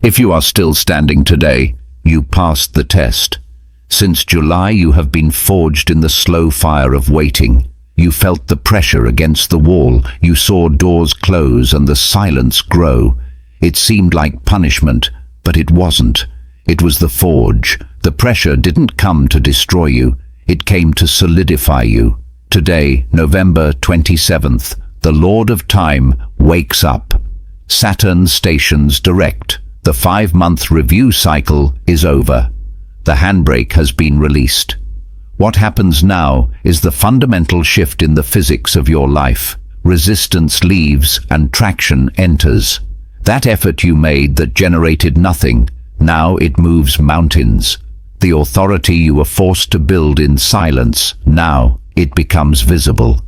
If you are still standing today, you passed the test. Since July you have been forged in the slow fire of waiting. You felt the pressure against the wall, you saw doors close and the silence grow. It seemed like punishment, but it wasn't. It was the forge. The pressure didn't come to destroy you, it came to solidify you. Today, November 27th, the Lord of Time wakes up. Saturn stations direct. The 5-month review cycle is over. The handbrake has been released. What happens now is the fundamental shift in the physics of your life. Resistance leaves and traction enters. That effort you made that generated nothing, now it moves mountains. The authority you were forced to build in silence, now it becomes visible.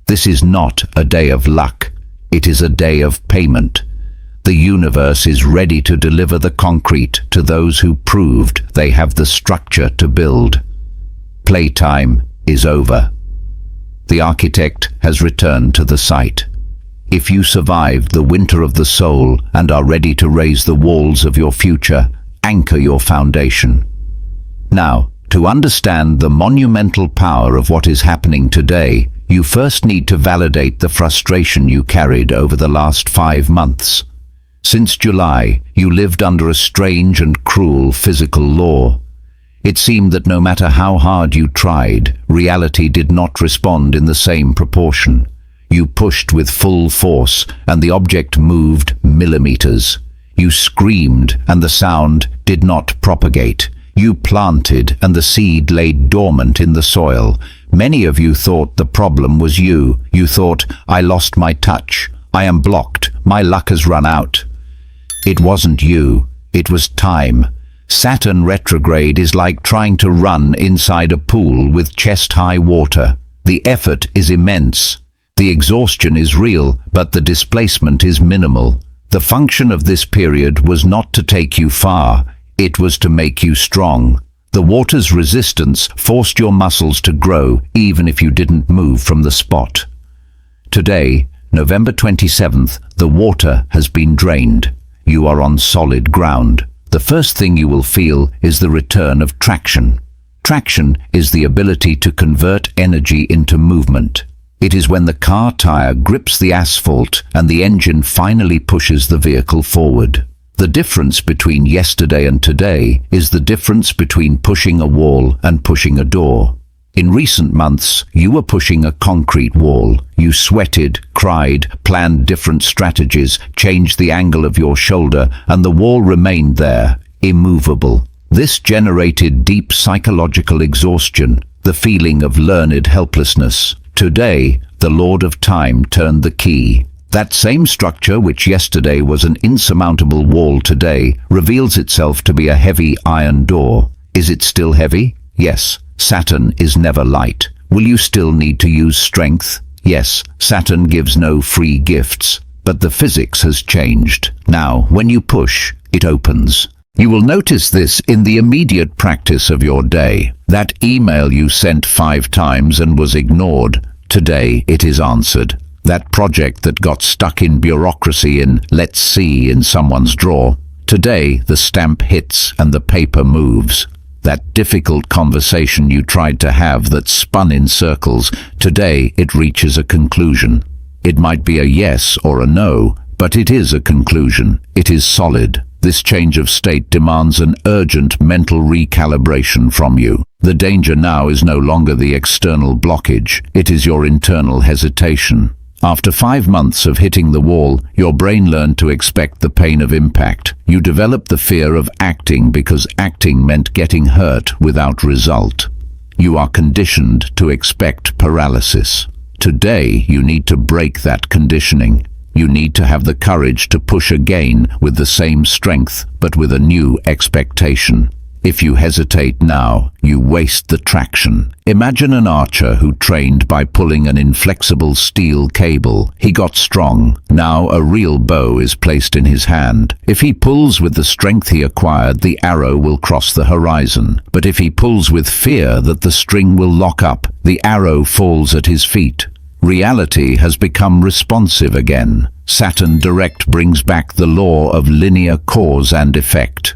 This is not a day of luck. It is a day of payment. The universe is ready to deliver the concrete to those who proved they have the structure to build. Playtime is over. The architect has returned to the site. If you survived the winter of the soul and are ready to raise the walls of your future, anchor your foundation. Now, to understand the monumental power of what is happening today, you first need to validate the frustration you carried over the last 5 months. Since July, you lived under a strange and cruel physical law. It seemed that no matter how hard you tried, reality did not respond in the same proportion. You pushed with full force, and the object moved millimeters. You screamed, and the sound did not propagate. You planted, and the seed lay dormant in the soil. Many of you thought the problem was you. You thought, I lost my touch. I am blocked. My luck has run out. It wasn't you. It was time. Saturn retrograde is like trying to run inside a pool with chest-high water. The effort is immense. The exhaustion is real, but the displacement is minimal. The function of this period was not to take you far. It was to make you strong. The water's resistance forced your muscles to grow, even if you didn't move from the spot. Today, November 27th, the water has been drained. You are on solid ground. The first thing you will feel is the return of traction. Traction is the ability to convert energy into movement. It is when the car tire grips the asphalt and the engine finally pushes the vehicle forward. The difference between yesterday and today is the difference between pushing a wall and pushing a door. In recent months, you were pushing a concrete wall. You sweated, cried, planned different strategies, changed the angle of your shoulder, and the wall remained there, immovable. This generated deep psychological exhaustion, the feeling of learned helplessness. Today, the Lord of Time turned the key. That same structure which yesterday was an insurmountable wall today reveals itself to be a heavy iron door. Is it still heavy? Yes. Saturn is never light. Will you still need to use strength? Yes, Saturn gives no free gifts, but the physics has changed. Now, when you push, it opens. You will notice this in the immediate practice of your day. That email you sent 5 times and was ignored, today it is answered. That project that got stuck in bureaucracy in let's see in someone's drawer, today the stamp hits and the paper moves. That difficult conversation you tried to have that spun in circles, today it reaches a conclusion. It might be a yes or a no, but it is a conclusion. It is solid. This change of state demands an urgent mental recalibration from you. The danger now is no longer the external blockage. It is your internal hesitation. After 5 months of hitting the wall, your brain learned to expect the pain of impact. You developed the fear of acting because acting meant getting hurt without result. You are conditioned to expect paralysis. Today, you need to break that conditioning. You need to have the courage to push again with the same strength, but with a new expectation. If you hesitate now, you waste the traction. Imagine an archer who trained by pulling an inflexible steel cable. He got strong. Now a real bow is placed in his hand. If he pulls with the strength he acquired, the arrow will cross the horizon. But if he pulls with fear that the string will lock up, the arrow falls at his feet. Reality has become responsive again. Saturn direct brings back the law of linear cause and effect.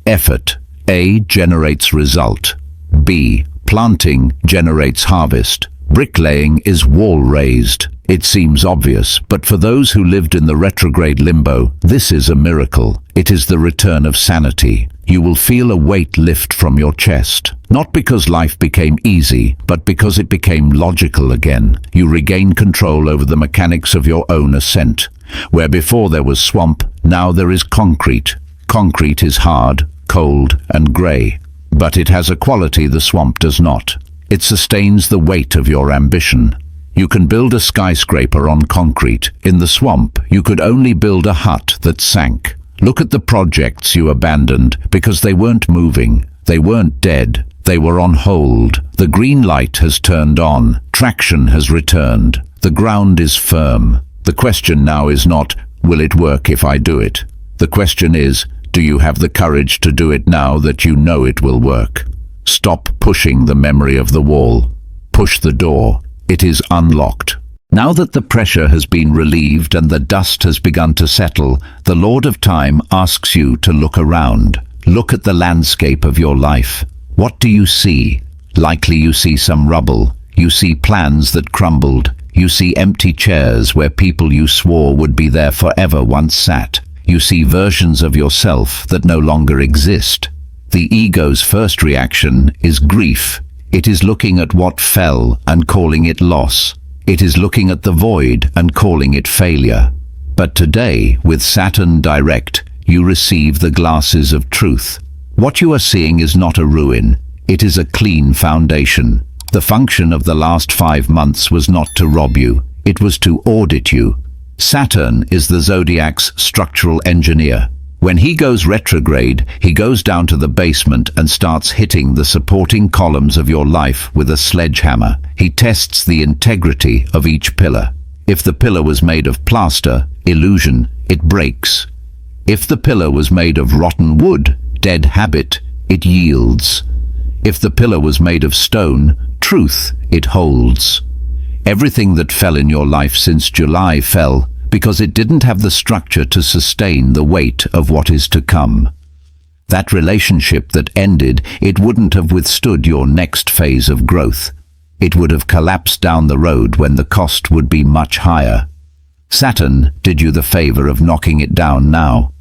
Effort. A generates result. B. Planting generates harvest. Bricklaying is wall raised. It seems obvious, but for those who lived in the retrograde limbo, this is a miracle. It is the return of sanity. You will feel a weight lift from your chest. Not because life became easy, but because it became logical again. You regain control over the mechanics of your own ascent. Where before there was swamp, now there is concrete. Concrete is hard, cold, and grey. But it has a quality the swamp does not. It sustains the weight of your ambition. You can build a skyscraper on concrete. In the swamp, you could only build a hut that sank. Look at the projects you abandoned because they weren't moving. They weren't dead. They were on hold. The green light has turned on. Traction has returned. The ground is firm. The question now is not, will it work if I do it? The question is, do you have the courage to do it now that you know it will work? Stop pushing the memory of the wall. Push the door. It is unlocked. Now that the pressure has been relieved and the dust has begun to settle, the Lord of Time asks you to look around. Look at the landscape of your life. What do you see? Likely you see some rubble. You see plans that crumbled. You see empty chairs where people you swore would be there forever once sat. You see versions of yourself that no longer exist. The ego's first reaction is grief. It is looking at what fell and calling it loss. It is looking at the void and calling it failure. But today, with Saturn direct, you receive the glasses of truth. What you are seeing is not a ruin. It is a clean foundation. The function of the last 5 months was not to rob you. It was to audit you. Saturn is the zodiac's structural engineer. When he goes retrograde, he goes down to the basement and starts hitting the supporting columns of your life with a sledgehammer. He tests the integrity of each pillar. If the pillar was made of plaster, illusion, it breaks. If the pillar was made of rotten wood, dead habit, it yields. If the pillar was made of stone, truth, it holds. Everything that fell in your life since July fell because it didn't have the structure to sustain the weight of what is to come. That relationship that ended, it wouldn't have withstood your next phase of growth. It would have collapsed down the road when the cost would be much higher. Saturn did you the favor of knocking it down now.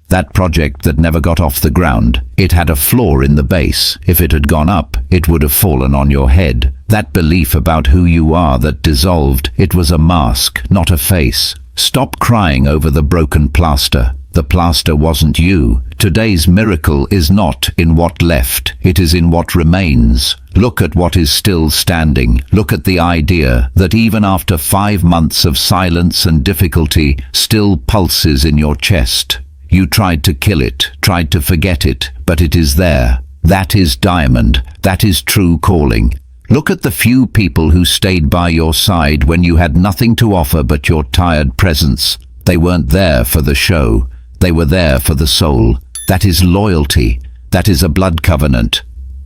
That project that never got off the ground, it had a flaw in the base. If it had gone up, it would have fallen on your head. That belief about who you are that dissolved, it was a mask, not a face. Stop crying over the broken plaster. The plaster wasn't you. Today's miracle is not in what left, it is in what remains. Look at what is still standing. Look at the idea that even after 5 months of silence and difficulty, still pulses in your chest. You tried to kill it, tried to forget it, but it is there. That is diamond. That is true calling. Look at the few people who stayed by your side when you had nothing to offer but your tired presence. They weren't there for the show. They were there for the soul. That is loyalty. That is a blood covenant.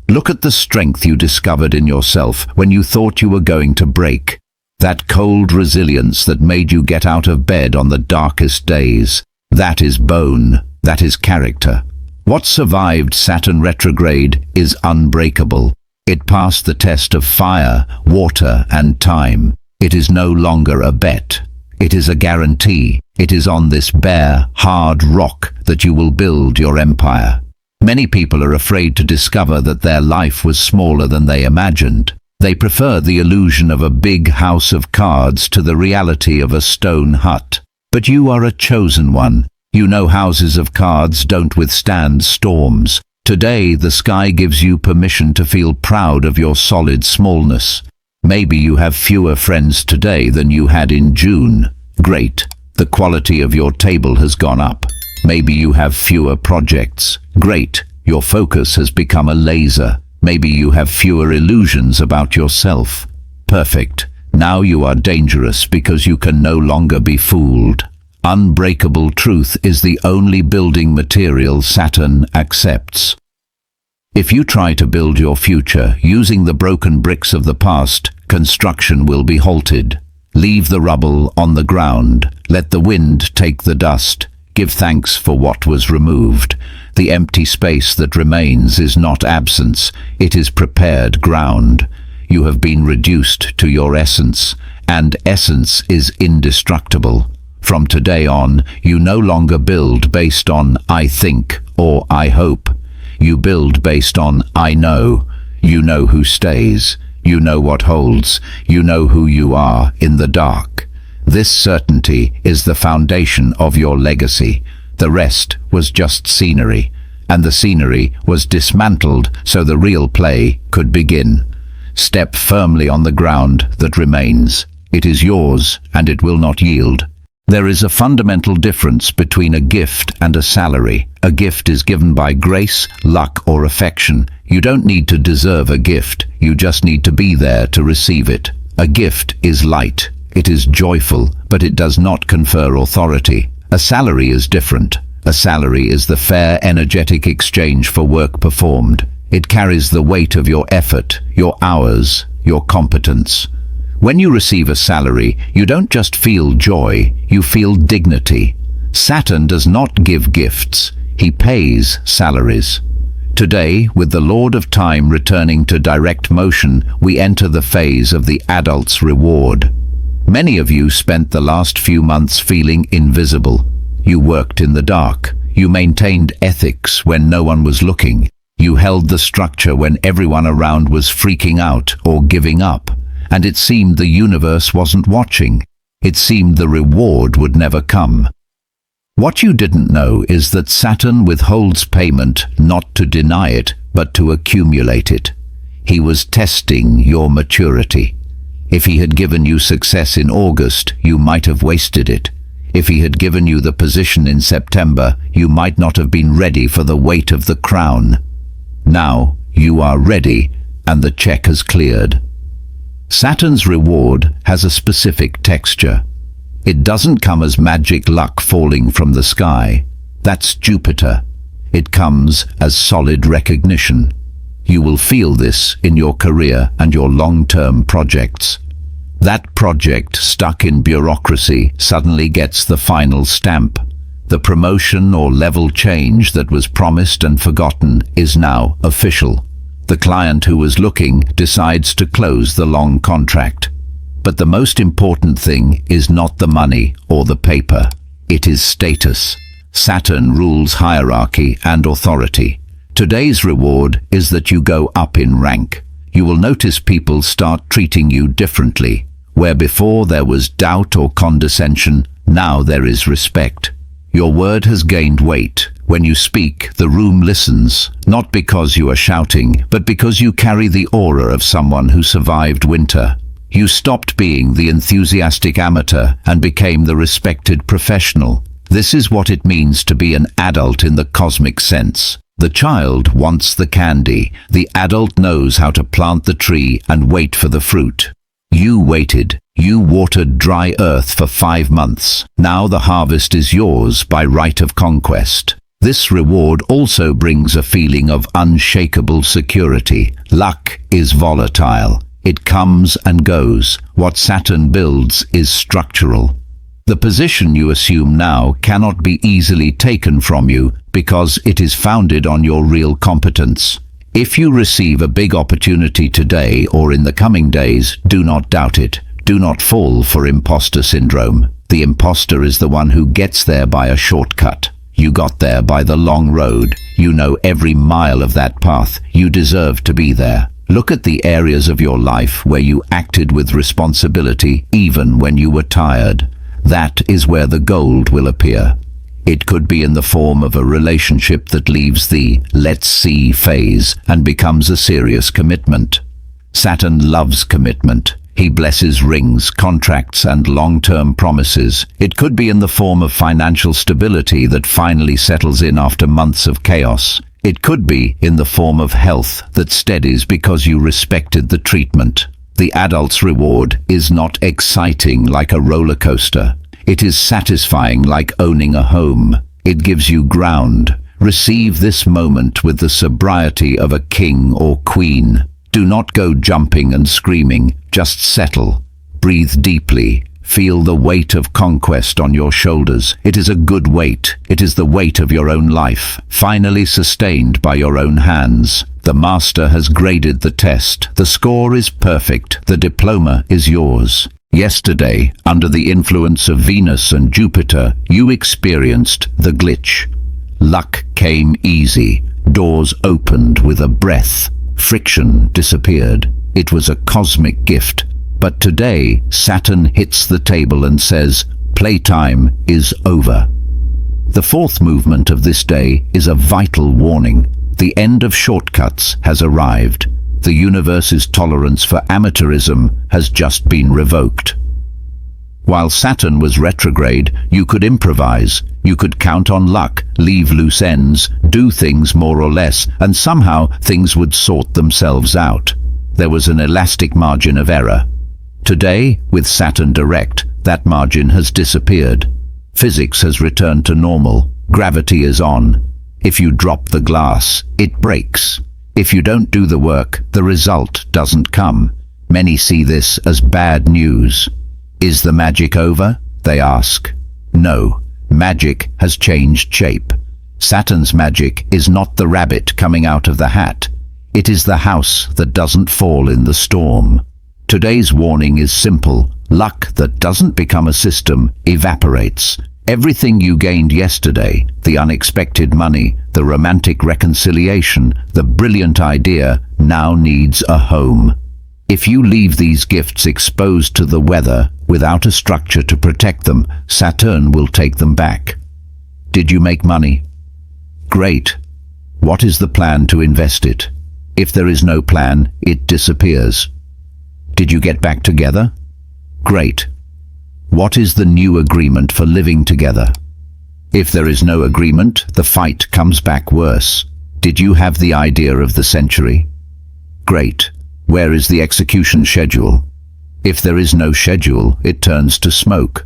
Look at the strength you discovered in yourself when you thought you were going to break. That cold resilience that made you get out of bed on the darkest days. That is bone. That is character. What survived Saturn retrograde is unbreakable. It passed the test of fire, water, and time. It is no longer a bet. It is a guarantee. It is on this bare, hard rock that you will build your empire. Many people are afraid to discover that their life was smaller than they imagined. They prefer the illusion of a big house of cards to the reality of a stone hut. But you are a chosen one. You know houses of cards don't withstand storms. Today, the sky gives you permission to feel proud of your solid smallness. Maybe you have fewer friends today than you had in June. Great. The quality of your table has gone up. Maybe you have fewer projects. Great. Your focus has become a laser. Maybe you have fewer illusions about yourself. Perfect. Now you are dangerous because you can no longer be fooled. Unbreakable truth is the only building material Saturn accepts. If you try to build your future using the broken bricks of the past, construction will be halted. Leave the rubble on the ground. Let the wind take the dust. Give thanks for what was removed. The empty space that remains is not absence, it is prepared ground. You have been reduced to your essence, and essence is indestructible. From today on, you no longer build based on I think or I hope. You build based on I know. You know who stays. You know what holds. You know who you are in the dark. This certainty is the foundation of your legacy. The rest was just scenery, and the scenery was dismantled so the real play could begin. Step firmly on the ground that remains. It is yours, and it will not yield. There is a fundamental difference between a gift and a salary. A gift is given by grace, luck, or affection. You don't need to deserve a gift, you just need to be there to receive it. A gift is light. It is joyful, but it does not confer authority. A salary is different. A salary is the fair, energetic exchange for work performed. It carries the weight of your effort, your hours, your competence. When you receive a salary, you don't just feel joy, you feel dignity. Saturn does not give gifts, he pays salaries. Today, with the Lord of Time returning to direct motion, we enter the phase of the adult's reward. Many of you spent the last few months feeling invisible. You worked in the dark. You maintained ethics when no one was looking. You held the structure when everyone around was freaking out or giving up. And it seemed the universe wasn't watching. It seemed the reward would never come. What you didn't know is that Saturn withholds payment not to deny it, but to accumulate it. He was testing your maturity. If he had given you success in August, you might have wasted it. If he had given you the position in September, you might not have been ready for the weight of the crown. Now you are ready, and the check has cleared. Saturn's reward has a specific texture. It doesn't come as magic luck falling from the sky. That's Jupiter. It comes as solid recognition. You will feel this in your career and your long-term projects. That project stuck in bureaucracy suddenly gets the final stamp. The promotion or level change that was promised and forgotten is now official. The client who was looking decides to close the long contract. But the most important thing is not the money or the paper. It is status. Saturn rules hierarchy and authority. Today's reward is that you go up in rank. You will notice people start treating you differently. Where before there was doubt or condescension, now there is respect. Your word has gained weight. When you speak, the room listens, not because you are shouting, but because you carry the aura of someone who survived winter. You stopped being the enthusiastic amateur and became the respected professional. This is what it means to be an adult in the cosmic sense. The child wants the candy. The adult knows how to plant the tree and wait for the fruit. You waited. You watered dry earth for 5 months. Now the harvest is yours by right of conquest. This reward also brings a feeling of unshakable security. Luck is volatile. It comes and goes. What Saturn builds is structural. The position you assume now cannot be easily taken from you because it is founded on your real competence. If you receive a big opportunity today or in the coming days, do not doubt it. Do not fall for imposter syndrome. The imposter is the one who gets there by a shortcut. You got there by the long road. You know every mile of that path. You deserve to be there. Look at the areas of your life where you acted with responsibility even when you were tired. That is where the gold will appear. It could be in the form of a relationship that leaves the let's see phase and becomes a serious commitment. Saturn loves commitment. He blesses rings, contracts, and long-term promises. It could be in the form of financial stability that finally settles in after months of chaos. It could be in the form of health that steadies because you respected the treatment. The adult's reward is not exciting like a roller coaster. It is satisfying like owning a home. It gives you ground. Receive this moment with the sobriety of a king or queen. Do not go jumping and screaming. Just settle. Breathe deeply. Feel the weight of conquest on your shoulders. It is a good weight. It is the weight of your own life, finally sustained by your own hands. The master has graded the test. The score is perfect. The diploma is yours. Yesterday, under the influence of Venus and Jupiter, you experienced the glitch. Luck came easy. Doors opened with a breath. Friction disappeared. It was a cosmic gift. But today, Saturn hits the table and says, playtime is over. The fourth movement of this day is a vital warning. The end of shortcuts has arrived. The universe's tolerance for amateurism has just been revoked. While Saturn was retrograde, you could improvise, you could count on luck, leave loose ends, do things more or less, and somehow things would sort themselves out. There was an elastic margin of error. Today, with Saturn direct, that margin has disappeared. Physics has returned to normal. Gravity is on. If you drop the glass, it breaks. If you don't do the work, the result doesn't come. Many see this as bad news. Is the magic over? They ask. No, magic has changed shape. Saturn's magic is not the rabbit coming out of the hat. It is the house that doesn't fall in the storm. Today's warning is simple. Luck that doesn't become a system evaporates. Everything you gained yesterday, the unexpected money, the romantic reconciliation, the brilliant idea, now needs a home. If you leave these gifts exposed to the weather without a structure to protect them, Saturn will take them back. Did you make money? Great. What is the plan to invest it? If there is no plan, it disappears. Did you get back together? Great. What is the new agreement for living together? If there is no agreement, the fight comes back worse. Did you have the idea of the century? Great. Where is the execution schedule? If there is no schedule, it turns to smoke.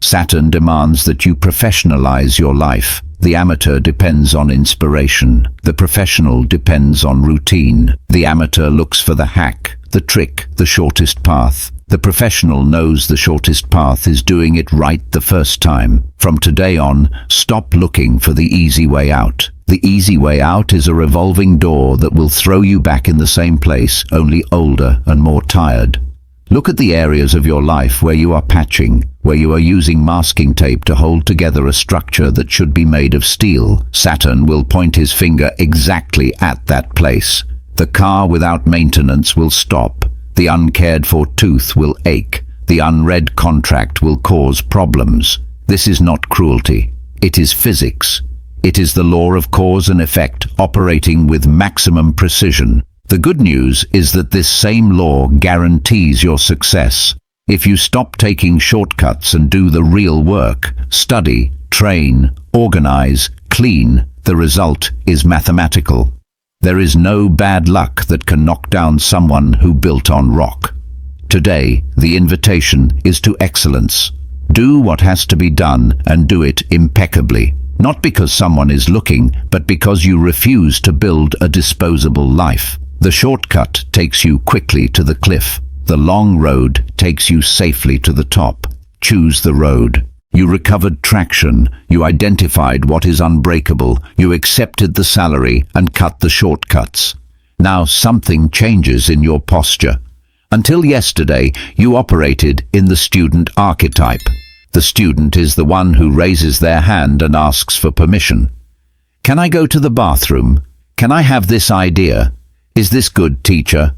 Saturn demands that you professionalize your life. The amateur depends on inspiration. The professional depends on routine. The amateur looks for the hack, the trick, the shortest path. The professional knows the shortest path is doing it right the first time. From today on, stop looking for the easy way out. The easy way out is a revolving door that will throw you back in the same place, only older and more tired. Look at the areas of your life where you are patching, where you are using masking tape to hold together a structure that should be made of steel. Saturn will point his finger exactly at that place. The car without maintenance will stop. The uncared-for tooth will ache. The unread contract will cause problems. This is not cruelty. It is physics. It is the law of cause and effect operating with maximum precision. The good news is that this same law guarantees your success. If you stop taking shortcuts and do the real work, study, train, organize, clean, the result is mathematical. There is no bad luck that can knock down someone who built on rock. Today, the invitation is to excellence. Do what has to be done and do it impeccably. Not because someone is looking, but because you refuse to build a disposable life. The shortcut takes you quickly to the cliff. The long road takes you safely to the top. Choose the road. You recovered traction, you identified what is unbreakable, you accepted the salary and cut the shortcuts. Now something changes in your posture. Until yesterday, you operated in the student archetype. The student is the one who raises their hand and asks for permission. Can I go to the bathroom? Can I have this idea? Is this good, teacher?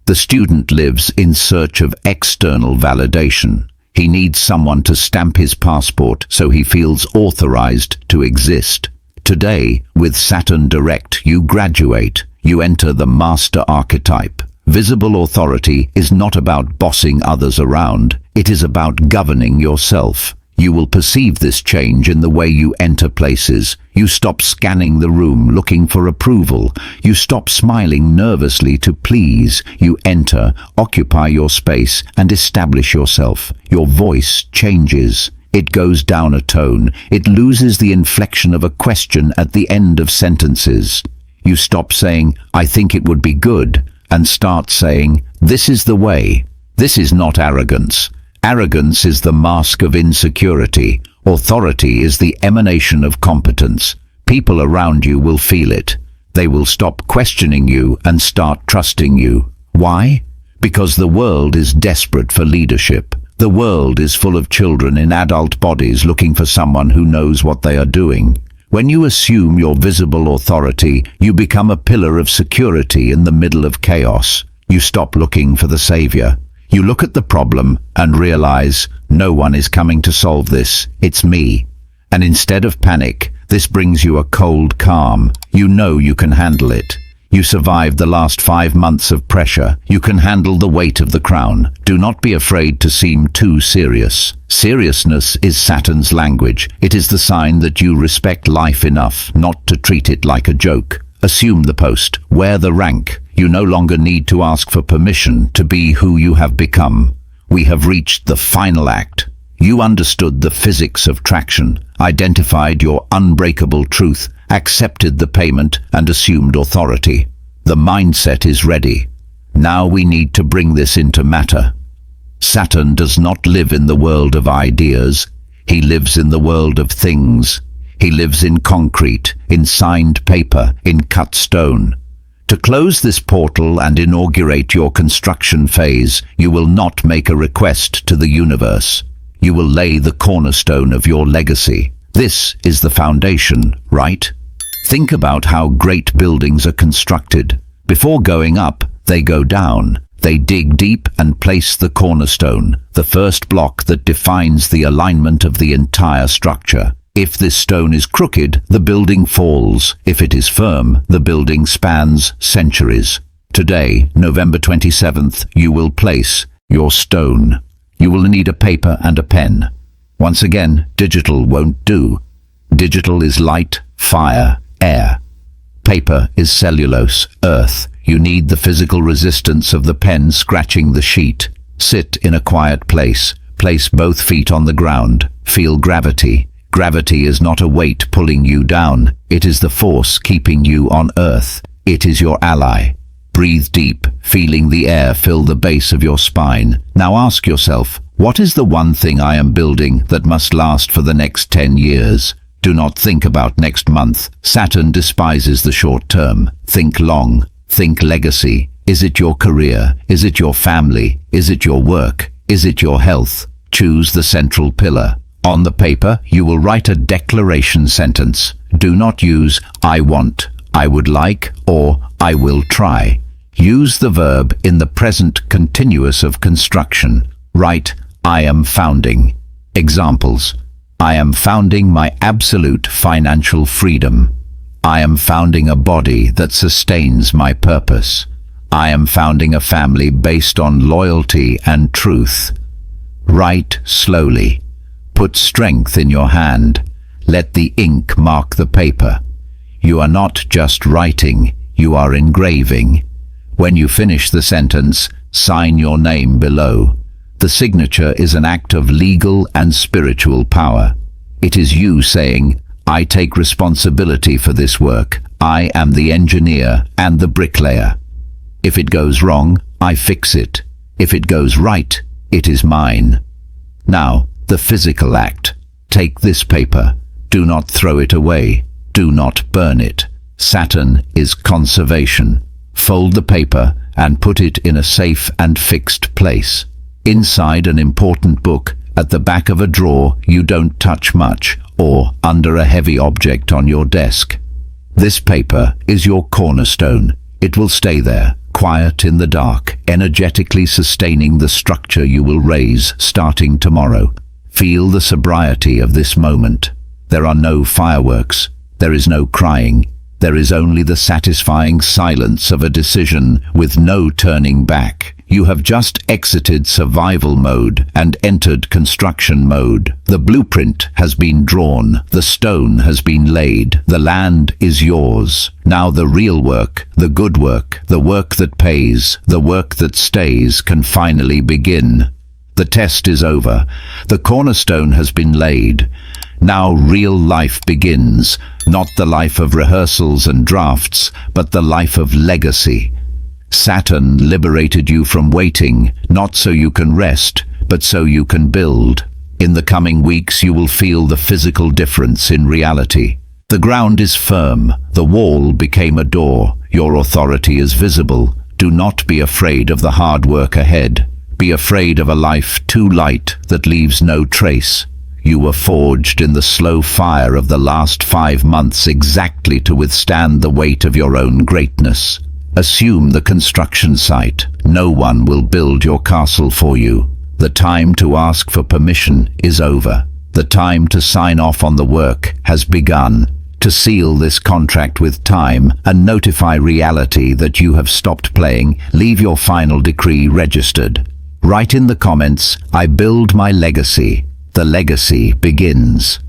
The student lives in search of external validation. He needs someone to stamp his passport so he feels authorized to exist. Today, with Saturn direct, you graduate. You enter the master archetype. Visible authority is not about bossing others around. It is about governing yourself. You will perceive this change in the way you enter places. You stop scanning the room looking for approval. You stop smiling nervously to please. You enter, occupy your space, and establish yourself. Your voice changes. It goes down a tone. It loses the inflection of a question at the end of sentences. You stop saying, "I think it would be good," and start saying, "This is the way." This is not arrogance. Arrogance is the mask of insecurity. Authority is the emanation of competence. People around you will feel it. They will stop questioning you and start trusting you. Why? Because the world is desperate for leadership. The world is full of children in adult bodies looking for someone who knows what they are doing. When you assume your visible authority, you become a pillar of security in the middle of chaos. You stop looking for the savior. You look at the problem and realize, no one is coming to solve this, it's me. And instead of panic, this brings you a cold calm. You know you can handle it. You survived the last 5 months of pressure. You can handle the weight of the crown. Do not be afraid to seem too serious. Seriousness is Saturn's language. It is the sign that you respect life enough not to treat it like a joke. Assume the post. Wear the rank. You no longer need to ask for permission to be who you have become. We have reached the final act. You understood the physics of traction, identified your unbreakable truth, accepted the payment, and assumed authority. The mindset is ready. Now we need to bring this into matter. Saturn does not live in the world of ideas. He lives in the world of things. He lives in concrete, in signed paper, in cut stone. To close this portal and inaugurate your construction phase, you will not make a request to the universe. You will lay the cornerstone of your legacy. This is the foundation, right? Think about how great buildings are constructed. Before going up, they go down. They dig deep and place the cornerstone, the first block that defines the alignment of the entire structure. If this stone is crooked, the building falls. If it is firm, the building spans centuries. Today, November 27th, you will place your stone. You will need a paper and a pen. Once again, digital won't do. Digital is light, fire, air. Paper is cellulose, earth. You need the physical resistance of the pen scratching the sheet. Sit in a quiet place. Place both feet on the ground. Feel gravity. Gravity is not a weight pulling you down. It is the force keeping you on earth. It is your ally. Breathe deep, feeling the air fill the base of your spine. Now ask yourself, what is the one thing I am building that must last for the next 10 years? Do not think about next month. Saturn despises the short term. Think long. Think legacy. Is it your career? Is it your family? Is it your work? Is it your health? Choose the central pillar. On the paper, you will write a declaration sentence. Do not use I want, I would like, or I will try. Use the verb in the present continuous of construction. Write, I am founding. Examples. I am founding my absolute financial freedom. I am founding a body that sustains my purpose. I am founding a family based on loyalty and truth. Write slowly. Put strength in your hand. Let the ink mark the paper. You are not just writing, you are engraving. When you finish the sentence, sign your name below. The signature is an act of legal and spiritual power. It is you saying, I take responsibility for this work. I am the engineer and the bricklayer. If it goes wrong, I fix it. If it goes right, it is mine. Now, the physical act. Take this paper. Do not throw it away. Do not burn it. Saturn is conservation. Fold the paper and put it in a safe and fixed place. Inside an important book, at the back of a drawer you don't touch much, or under a heavy object on your desk. This paper is your cornerstone. It will stay there, quiet in the dark, energetically sustaining the structure you will raise starting tomorrow. Feel the sobriety of this moment. There are no fireworks. There is no crying. There is only the satisfying silence of a decision with no turning back. You have just exited survival mode and entered construction mode. The blueprint has been drawn. The stone has been laid. The land is yours. Now the real work, the good work, the work that pays, the work that stays can finally begin. The test is over. The cornerstone has been laid. Now real life begins, not the life of rehearsals and drafts, but the life of legacy. Saturn liberated you from waiting, not so you can rest, but so you can build. In the coming weeks you will feel the physical difference in reality. The ground is firm, the wall became a door, your authority is visible. Do not be afraid of the hard work ahead. Be afraid of a life too light that leaves no trace. You were forged in the slow fire of the last 5 months exactly to withstand the weight of your own greatness. Assume the construction site. No one will build your castle for you. The time to ask for permission is over. The time to sign off on the work has begun. To seal this contract with time and notify reality that you have stopped playing, leave your final decree registered. Write in the comments, "I build my legacy." The legacy begins.